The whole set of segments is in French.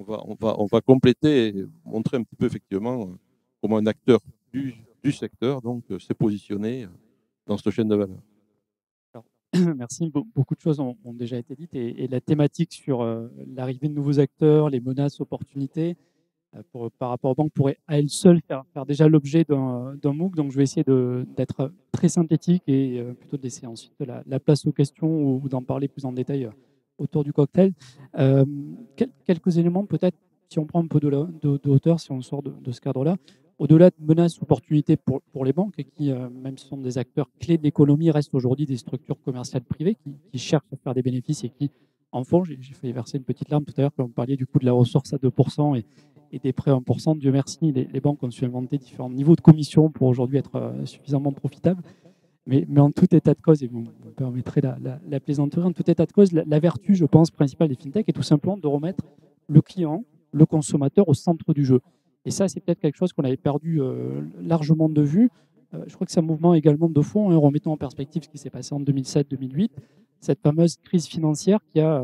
on va compléter et montrer un petit peu effectivement comment un acteur du secteur s'est positionné dans cette chaîne de valeur. Alors, merci. Beaucoup de choses ont déjà été dites et la thématique sur l'arrivée de nouveaux acteurs, les menaces, opportunités, par rapport aux banques pourrait à elle seule faire déjà l'objet d'un MOOC. Donc, je vais essayer d'être très synthétique et plutôt de laisser ensuite la place aux questions ou d'en parler plus en détail autour du cocktail. Euh, Quelques éléments, peut-être, si on prend un peu de hauteur, si on sort de ce cadre-là, au-delà de menaces, opportunités pour les banques, qui, même si ce sont des acteurs clés de l'économie, restent aujourd'hui des structures commerciales privées qui cherchent à faire des bénéfices et qui en font. J'ai failli verser une petite larme tout à l'heure quand on parlait du coût de la ressource à 2% et des prêts à 1%. Dieu merci, les banques ont su inventer différents niveaux de commission pour aujourd'hui être suffisamment profitables. Mais en tout état de cause, et vous me permettrez la plaisanterie, en tout état de cause, la vertu, je pense, principale des fintechs est tout simplement de remettre le client, le consommateur au centre du jeu. Et ça, c'est peut-être quelque chose qu'on avait perdu largement de vue. Je crois que c'est un mouvement également de fond, remettons en perspective ce qui s'est passé en 2007-2008, cette fameuse crise financière qui a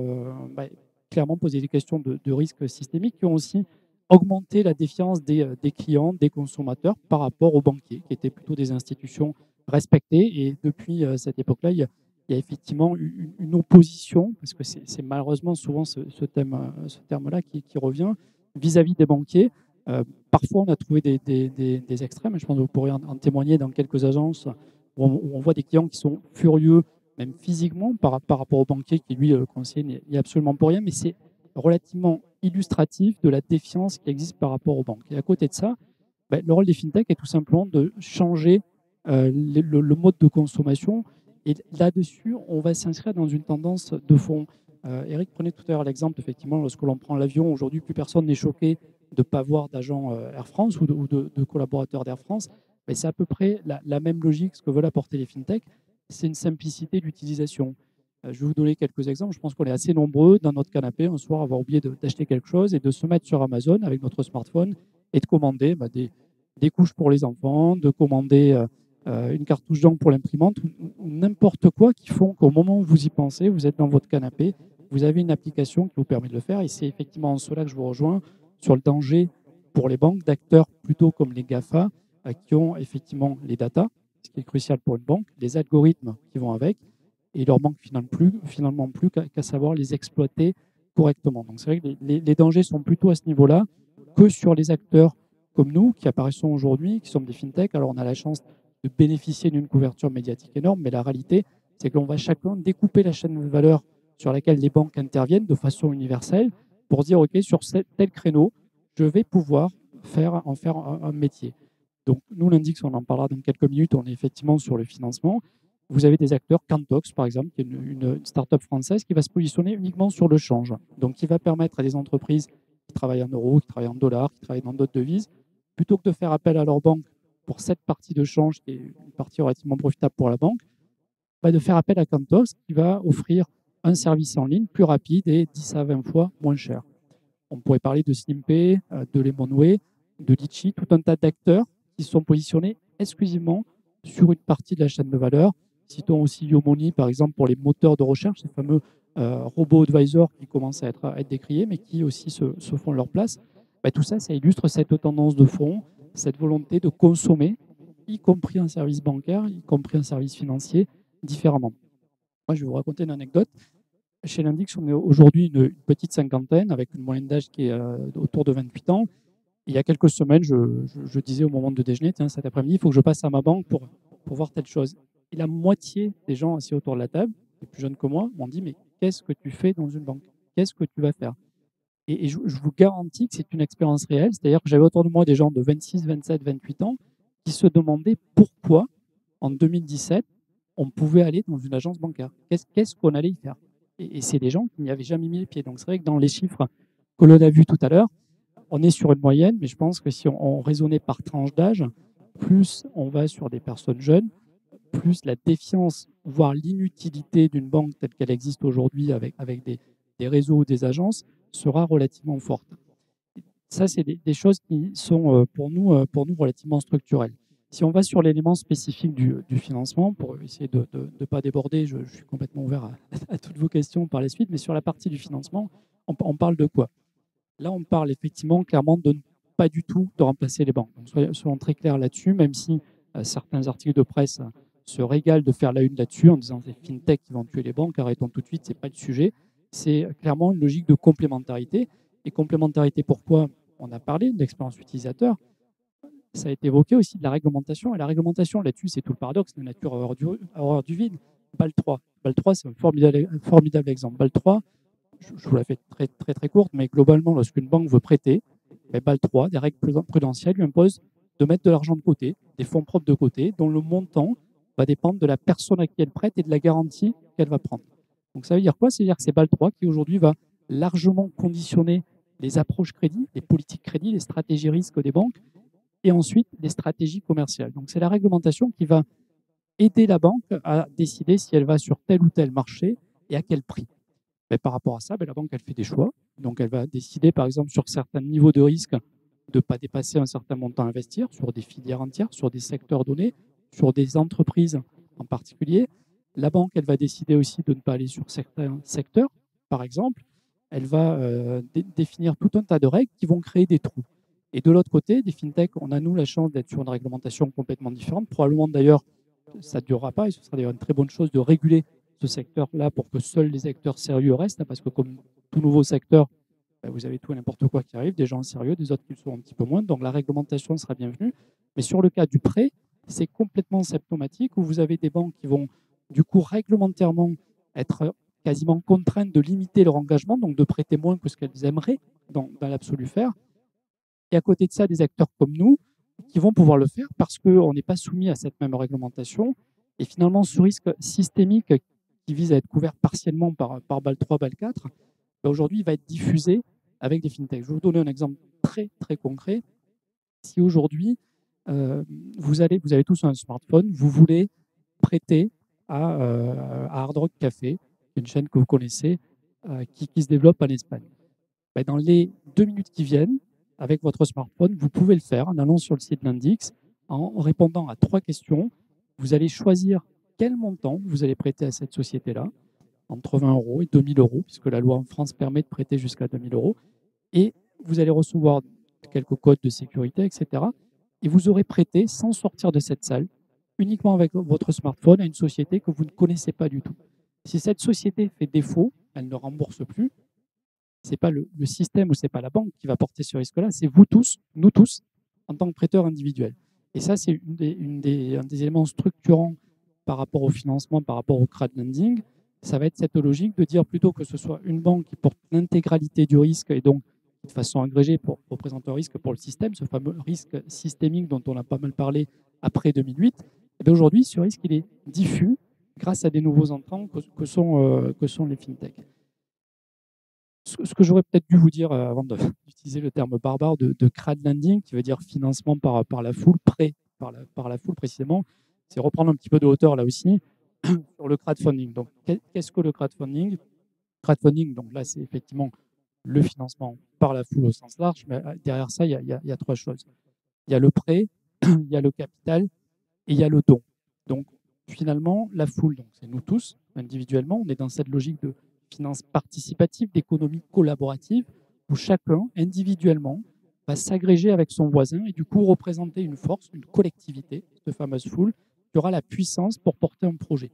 clairement posé des questions de risques systémiques qui ont aussi augmenté la défiance des clients, des consommateurs par rapport aux banquiers, qui étaient plutôt des institutions respectées. Et depuis cette époque-là, il y a effectivement une opposition, parce que c'est malheureusement souvent ce terme-là qui revient, vis-à-vis des banquiers. Parfois, on a trouvé des extrêmes, je pense que vous pourrez en témoigner dans quelques agences où on voit des clients qui sont furieux, même physiquement, par rapport au banquier qui, lui, le conseiller, n'est absolument pour rien, mais c'est relativement illustratif de la défiance qui existe par rapport aux banques. Et à côté de ça, le rôle des fintechs est tout simplement de changer le mode de consommation. Et là-dessus, on va s'inscrire dans une tendance de fond. Eric prenait tout à l'heure l'exemple, effectivement, lorsque l'on prend l'avion, aujourd'hui, plus personne n'est choqué de ne pas voir d'agents Air France ou de collaborateurs d'Air France. Mais c'est à peu près la même logique, ce que veulent apporter les fintechs, c'est une simplicité d'utilisation. Je vais vous donner quelques exemples. Je pense qu'on est assez nombreux dans notre canapé un soir à avoir oublié d'acheter quelque chose et de se mettre sur Amazon avec notre smartphone et de commander des couches pour les enfants, de commander une cartouche d'encre pour l'imprimante ou n'importe quoi qui font qu'au moment où vous y pensez, vous êtes dans votre canapé, vous avez une application qui vous permet de le faire. Et c'est effectivement en cela que je vous rejoins sur le danger pour les banques d'acteurs plutôt comme les GAFA qui ont effectivement les datas, ce qui est crucial pour une banque, les algorithmes qui vont avec, et il leur manque finalement plus qu'à savoir les exploiter correctement. Donc c'est vrai que les dangers sont plutôt à ce niveau-là que sur les acteurs comme nous qui apparaissent aujourd'hui, qui sommes des fintechs. Alors on a la chance de bénéficier d'une couverture médiatique énorme, mais la réalité, c'est que l'on va chacun découper la chaîne de valeur sur laquelle les banques interviennent de façon universelle pour dire, OK, sur tel créneau, je vais pouvoir en faire un métier. Donc, nous, l'Index, on en parlera dans quelques minutes, on est effectivement sur le financement. Vous avez des acteurs, Cantox, par exemple, qui est une start-up française qui va se positionner uniquement sur le change. Donc, qui va permettre à des entreprises qui travaillent en euros, qui travaillent en dollars, qui travaillent dans d'autres devises, plutôt que de faire appel à leur banque pour cette partie de change, qui est une partie relativement profitable pour la banque, de faire appel à Cantox, qui va offrir un service en ligne plus rapide et 10 à 20 fois moins cher. On pourrait parler de Slimpay, de Lemonway, de Litchi, tout un tas d'acteurs qui sont positionnés exclusivement sur une partie de la chaîne de valeur. Citons aussi Yomoni, par exemple, pour les moteurs de recherche, ces fameux robots advisors qui commencent à être décriés, mais qui aussi se font leur place. Tout ça, ça illustre cette tendance de fond, cette volonté de consommer, y compris un service bancaire, y compris un service financier, différemment. Moi, je vais vous raconter une anecdote. Chez l'Index, on est aujourd'hui une petite cinquantaine avec une moyenne d'âge qui est autour de 28 ans. Et il y a quelques semaines, je disais au moment de déjeuner, tiens, cet après-midi, il faut que je passe à ma banque pour voir telle chose. Et la moitié des gens assis autour de la table, les plus jeunes que moi, m'ont dit, mais qu'est-ce que tu fais dans une banque? Qu'est-ce que tu vas faire? Et je vous garantis que c'est une expérience réelle. C'est-à-dire que j'avais autour de moi des gens de 26, 27, 28 ans qui se demandaient pourquoi, en 2017, on pouvait aller dans une agence bancaire. Qu'est-ce qu'on allait y faire? Et c'est des gens qui n'y avaient jamais mis les pieds. Donc c'est vrai que dans les chiffres que l'on a vus tout à l'heure, on est sur une moyenne, mais je pense que si on raisonnait par tranche d'âge, plus on va sur des personnes jeunes, plus la défiance, voire l'inutilité d'une banque telle qu'elle existe aujourd'hui avec des réseaux ou des agences sera relativement forte. Ça, c'est des choses qui sont pour nous relativement structurelles. Si on va sur l'élément spécifique du financement, pour essayer de ne pas déborder, je suis complètement ouvert à toutes vos questions par la suite, mais sur la partie du financement, on parle de quoi? Là, on parle effectivement clairement de ne pas du tout de remplacer les banques. Donc, soyons très clairs là-dessus, même si certains articles de presse se régalent de faire la une là-dessus en disant que c'est fintech qui vont tuer les banques, arrêtons tout de suite, ce n'est pas le sujet. C'est clairement une logique de complémentarité. Et complémentarité, pourquoi? On a parlé d'expérience utilisateur. Ça a été évoqué aussi de la réglementation. Et la réglementation, là-dessus, c'est tout le paradoxe, la nature horreur du vide. BAL 3. BAL 3, c'est un formidable exemple. BAL 3, je vous la fais très, très, très courte, mais globalement, lorsqu'une banque veut prêter, BAL 3, des règles prudentielles lui imposent de mettre de l'argent de côté, des fonds propres de côté, dont le montant va dépendre de la personne à qui elle prête et de la garantie qu'elle va prendre. Donc ça veut dire quoi? Ça veut dire que c'est BAL 3 qui aujourd'hui va largement conditionner les approches crédit, les politiques crédit, les stratégies risques des banques et ensuite les stratégies commerciales. Donc c'est la réglementation qui va aider la banque à décider si elle va sur tel ou tel marché et à quel prix. Mais par rapport à ça, la banque, elle fait des choix. Donc, elle va décider, par exemple, sur certains niveaux de risque, de ne pas dépasser un certain montant à investir sur des filières entières, sur des secteurs donnés, sur des entreprises en particulier. La banque, elle va décider aussi de ne pas aller sur certains secteurs, par exemple. Elle va définir tout un tas de règles qui vont créer des trous. Et de l'autre côté, des fintechs, on a, nous, la chance d'être sur une réglementation complètement différente. Probablement, d'ailleurs, ça ne durera pas, et ce sera d'ailleurs une très bonne chose de réguler ce secteur-là pour que seuls les acteurs sérieux restent, parce que comme tout nouveau secteur, vous avez tout et n'importe quoi qui arrive, des gens sérieux, des autres qui le sont un petit peu moins, donc la réglementation sera bienvenue. Mais sur le cas du prêt, c'est complètement symptomatique, où vous avez des banques qui vont du coup réglementairement être quasiment contraintes de limiter leur engagement, donc de prêter moins que ce qu'elles aimeraient dans l'absolu faire. Et à côté de ça, des acteurs comme nous qui vont pouvoir le faire parce qu'on n'est pas soumis à cette même réglementation. Et finalement, ce risque systémique qui vise à être couvert partiellement par BAL 3, BAL 4, aujourd'hui, il va être diffusé avec des fintechs. Je vais vous donner un exemple très, très concret. Si aujourd'hui, vous avez tous un smartphone, vous voulez prêter à Hard Rock Café, une chaîne que vous connaissez, qui se développe en Espagne. Dans les 2 minutes qui viennent, avec votre smartphone, vous pouvez le faire en allant sur le site Lendix, en répondant à 3 questions. Vous allez choisir quel montant vous allez prêter à cette société-là, entre 20 euros et 2000 euros, puisque la loi en France permet de prêter jusqu'à 2000 euros. Et vous allez recevoir quelques codes de sécurité, etc. Et vous aurez prêté, sans sortir de cette salle, uniquement avec votre smartphone, à une société que vous ne connaissez pas du tout. Si cette société fait défaut, elle ne rembourse plus. Ce n'est pas le système ou ce n'est pas la banque qui va porter ce risque-là, c'est vous tous, nous tous, en tant que prêteurs individuels. Et ça, c'est un des éléments structurants par rapport au financement, par rapport au crowdlending. Ça va être cette logique de dire plutôt que ce soit une banque qui porte l'intégralité du risque et donc de façon agrégée pour représenter un risque pour le système, ce fameux risque systémique dont on a pas mal parlé après 2008. Et aujourd'hui, ce risque, il est diffus grâce à des nouveaux entrants que sont les fintechs. Ce que j'aurais peut-être dû vous dire avant d'utiliser le terme barbare de crowdlending, qui veut dire financement par la foule, prêt par la foule précisément, c'est reprendre un petit peu de hauteur là aussi sur le crowdfunding. Donc, qu'est-ce que le crowdfunding? Crowdfunding, donc là, c'est effectivement le financement par la foule au sens large, mais derrière ça, il y a 3 choses. Il y a le prêt, il y a le capital et il y a le don. Donc, finalement, la foule, donc c'est nous tous, individuellement, on est dans cette logique de finance participative, d'économie collaborative, où chacun, individuellement, va s'agréger avec son voisin et du coup représenter une force, une collectivité, cette fameuse foule, qui aura la puissance pour porter un projet.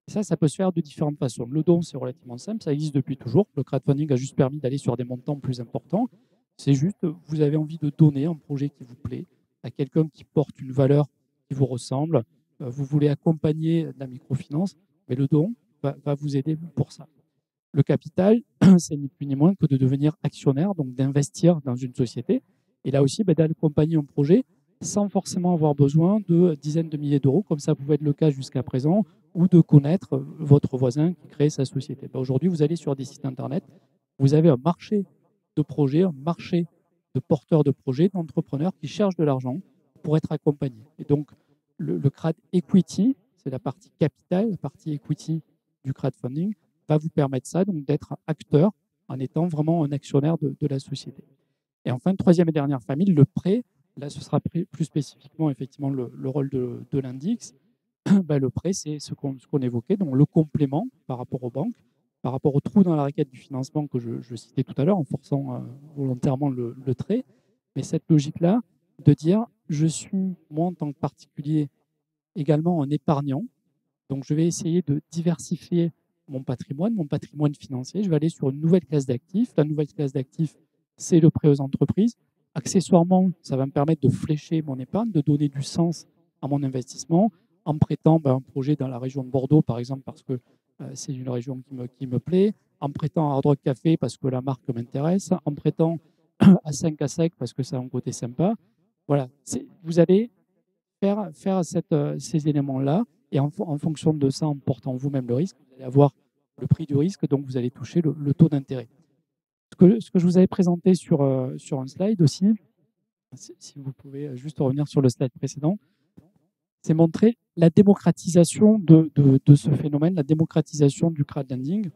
Et ça peut se faire de différentes façons. Le don, c'est relativement simple, ça existe depuis toujours. Le crowdfunding a juste permis d'aller sur des montants plus importants. C'est juste, vous avez envie de donner un projet qui vous plaît à quelqu'un qui porte une valeur qui vous ressemble. Vous voulez accompagner de la microfinance, mais le don va vous aider pour ça. Le capital, c'est ni plus ni moins que de devenir actionnaire, donc d'investir dans une société. Et là aussi, d'accompagner un projet sans forcément avoir besoin de dizaines de milliers d'euros, comme ça pouvait être le cas jusqu'à présent, ou de connaître votre voisin qui crée sa société. Aujourd'hui, vous allez sur des sites Internet, vous avez un marché de projets, un marché de porteurs de projets, d'entrepreneurs qui cherchent de l'argent pour être accompagnés. Et donc, le crowd equity, c'est la partie capital, la partie equity du crowdfunding, va vous permettre ça, donc d'être acteur en étant vraiment un actionnaire de la société. Et enfin, troisième et dernière famille, le prêt. Là, ce sera plus spécifiquement effectivement le rôle de l'index. Le prêt, c'est ce qu'on évoquait, donc le complément par rapport aux banques. par rapport au trou dans la raquette du financement que je citais tout à l'heure, en forçant volontairement le trait. Mais cette logique-là, de dire, je suis, moi, en tant que particulier, également un épargnant. Donc, je vais essayer de diversifier mon patrimoine financier. Je vais aller sur une nouvelle classe d'actifs. La nouvelle classe d'actifs, c'est le prêt aux entreprises. Accessoirement, ça va me permettre de flécher mon épargne, de donner du sens à mon investissement en prêtant un projet dans la région de Bordeaux, par exemple, parce que c'est une région qui me plaît, en prêtant à Hard Rock Café parce que la marque m'intéresse, en prêtant à 5 à sec parce que ça a un côté sympa. Voilà, vous allez faire ces éléments-là et en fonction de ça, en portant vous-même le risque, vous allez avoir le prix du risque, donc vous allez toucher le taux d'intérêt. Ce que je vous avais présenté sur un slide aussi, si vous pouvez juste revenir sur le slide précédent, c'est montrer la démocratisation de ce phénomène, la démocratisation du crowdlending.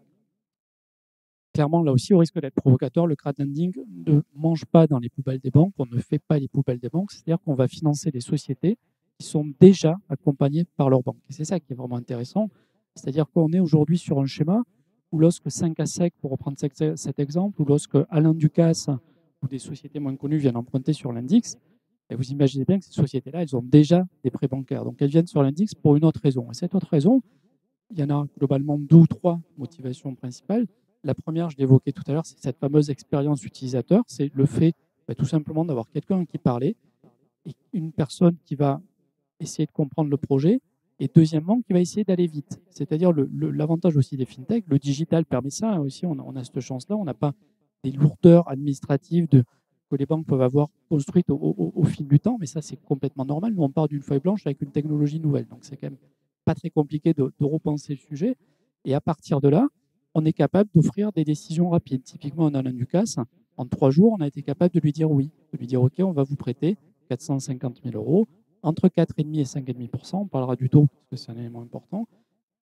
Clairement, là aussi, au risque d'être provocateur, le crowdlending ne mange pas dans les poubelles des banques, on ne fait pas les poubelles des banques, c'est-à-dire qu'on va financer des sociétés qui sont déjà accompagnées par leurs banques. Et c'est ça qui est vraiment intéressant, c'est-à-dire qu'on est aujourd'hui sur un schéma où lorsque 5 à sec, pour reprendre cet exemple, ou lorsque Alain Ducasse ou des sociétés moins connues viennent emprunter sur l'index, et vous imaginez bien que ces sociétés-là, elles ont déjà des prêts bancaires. Donc elles viennent sur l'index pour une autre raison. Et cette autre raison, il y en a globalement 2 ou 3 motivations principales. La première, je l'évoquais tout à l'heure, c'est cette fameuse expérience utilisateur. C'est le fait tout simplement d'avoir quelqu'un qui parlait et une personne qui va essayer de comprendre le projet et deuxièmement, qui va essayer d'aller vite. C'est-à-dire l'avantage aussi des fintechs, le digital permet ça aussi, on a cette chance-là, on n'a pas des lourdeurs administratives que les banques peuvent avoir construites au fil du temps, mais ça c'est complètement normal. Nous on part d'une feuille blanche avec une technologie nouvelle, donc c'est quand même pas très compliqué de repenser le sujet. Et à partir de là, on est capable d'offrir des décisions rapides. Typiquement, on a Alain Ducasse, en 3 jours, on a été capable de lui dire oui, de lui dire OK, on va vous prêter 450 000 euros, entre 4,5 et 5,5%. On parlera du taux parce que c'est un élément important,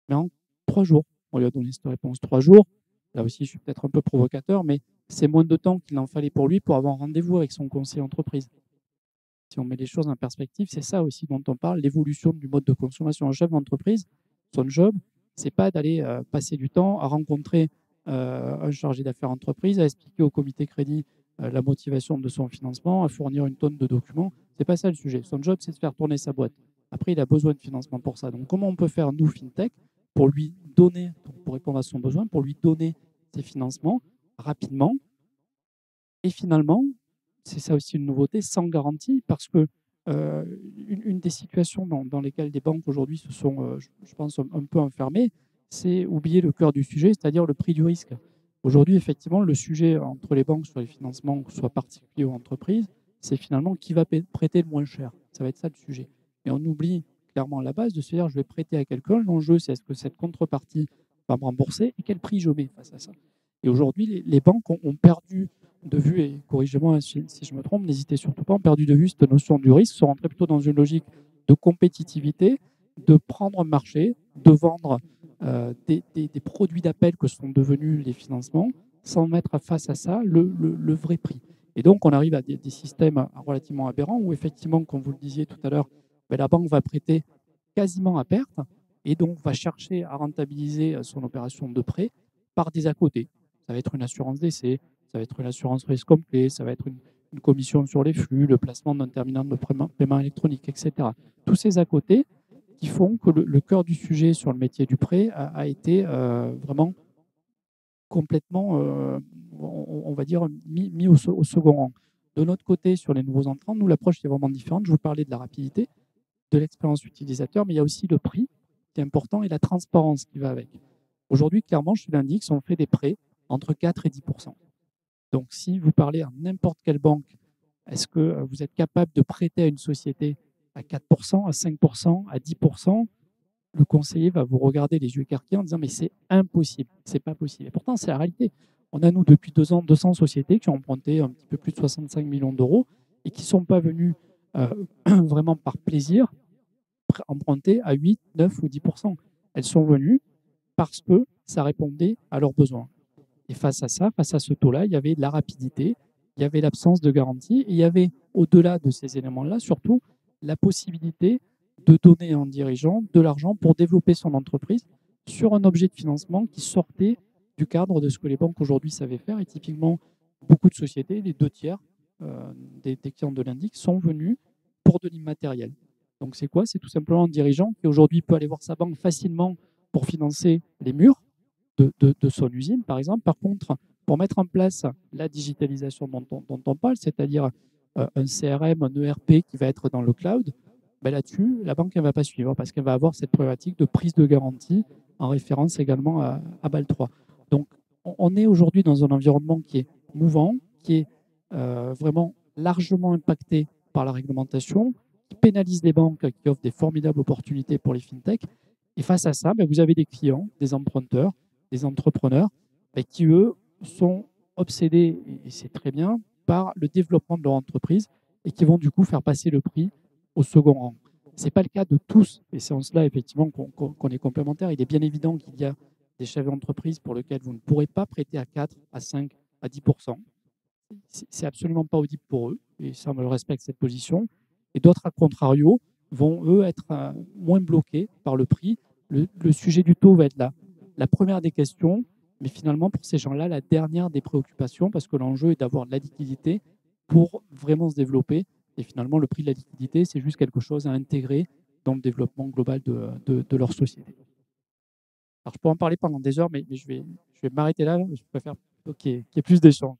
mais en 3 jours. On lui a donné cette réponse 3 jours. Là aussi, je suis peut-être un peu provocateur, mais c'est moins de temps qu'il en fallait pour lui pour avoir un rendez-vous avec son conseiller entreprise. Si on met les choses en perspective, c'est ça aussi dont on parle, l'évolution du mode de consommation. Un chef d'entreprise, son job, c'est pas d'aller passer du temps à rencontrer un chargé d'affaires entreprise, à expliquer au comité crédit la motivation de son financement, à fournir une tonne de documents. C'est pas ça le sujet. Son job, c'est de faire tourner sa boîte. Après, il a besoin de financement pour ça. Donc, comment on peut faire, nous, FinTech, pour lui donner, pour répondre à son besoin, pour lui donner ses financements rapidement et finalement, c'est ça aussi une nouveauté, sans garantie, parce que une des situations dans lesquelles des banques aujourd'hui se sont, je pense, un peu enfermées, c'est oublier le cœur du sujet, c'est-à-dire le prix du risque. Aujourd'hui, effectivement, le sujet entre les banques sur les financements, que ce soit particuliers ou entreprises, c'est finalement qui va prêter le moins cher. Ça va être ça le sujet. Et on oublie clairement la base de se dire je vais prêter à quelqu'un. L'enjeu, c'est est-ce que cette contrepartie va me rembourser et quel prix je mets face à ça. Et aujourd'hui, les banques ont perdu de vue, et corrigez-moi si je me trompe, n'hésitez surtout pas, ont perdu de vue cette notion du risque, sont rentrés plutôt dans une logique de compétitivité, de prendre un marché, de vendre des produits d'appel que sont devenus les financements, sans mettre face à ça le vrai prix. Et donc, on arrive à des systèmes relativement aberrants où, effectivement, comme vous le disiez tout à l'heure, la banque va prêter quasiment à perte et donc va chercher à rentabiliser son opération de prêt par des à côté. Ça va être une assurance d'essai, ça va être une assurance risque complet, ça va être une commission sur les flux, le placement d'un terminal de paiement électronique, etc. Tous ces à côté qui font que le cœur du sujet sur le métier du prêt a été vraiment complètement, on va dire, mis au second rang. De notre côté, sur les nouveaux entrants, nous, l'approche est vraiment différente. Je vous parlais de la rapidité, de l'expérience utilisateur, mais il y a aussi le prix qui est important et la transparence qui va avec. Aujourd'hui, clairement, chez l'Index, on fait des prêts entre 4 et 10%. Donc, si vous parlez à n'importe quelle banque, est-ce que vous êtes capable de prêter à une société à 4%, à 5%, à 10%? Le conseiller va vous regarder les yeux écarquillés en disant mais c'est impossible, c'est pas possible. Et pourtant, c'est la réalité. On a, nous, depuis 2 ans, 200 sociétés qui ont emprunté un petit peu plus de 65 millions d'euros et qui ne sont pas venus vraiment par plaisir emprunter à 8, 9 ou 10%. Elles sont venues parce que ça répondait à leurs besoins. Et face à ça, face à ce taux-là, il y avait de la rapidité, il y avait l'absence de garantie, et il y avait, au-delà de ces éléments-là, surtout la possibilité de donner à un dirigeant de l'argent pour développer son entreprise sur un objet de financement qui sortait du cadre de ce que les banques aujourd'hui savaient faire. Et typiquement, beaucoup de sociétés, les 2 tiers des clients de l'Indic sont venus pour de l'immatériel. Donc c'est quoi? C'est tout simplement un dirigeant qui aujourd'hui peut aller voir sa banque facilement pour financer les murs de son usine, par exemple. Par contre, pour mettre en place la digitalisation dont on parle, c'est-à-dire un CRM, un ERP qui va être dans le cloud, ben là-dessus, la banque ne va pas suivre parce qu'elle va avoir cette problématique de prise de garantie en référence également à BAL 3. Donc, on est aujourd'hui dans un environnement qui est mouvant, qui est vraiment largement impacté par la réglementation, qui pénalise les banques, qui offrent des formidables opportunités pour les fintechs. Et face à ça, ben, vous avez des clients, des emprunteurs, des entrepreneurs ben, qui, eux, sont obsédés, et c'est très bien, par le développement de leur entreprise et qui vont du coup faire passer le prix au second rang. Ce n'est pas le cas de tous, et c'est en cela effectivement qu'on est complémentaires. Il est bien évident qu'il y a des chefs d'entreprise pour lesquels vous ne pourrez pas prêter à 4, à 5, à 10%. C'est absolument pas audible pour eux, et ça, je respecte cette position. Et d'autres, à contrario, vont, eux, être moins bloqués par le prix. Le sujet du taux va être la première des questions, mais finalement, pour ces gens-là, la dernière des préoccupations, parce que l'enjeu est d'avoir de la liquidité pour vraiment se développer. Et finalement, le prix de la liquidité, c'est juste quelque chose à intégrer dans le développement global de leur société. Alors, je peux en parler pendant des heures, mais je vais m'arrêter là. Je préfère qu'il y ait plus d'échanges.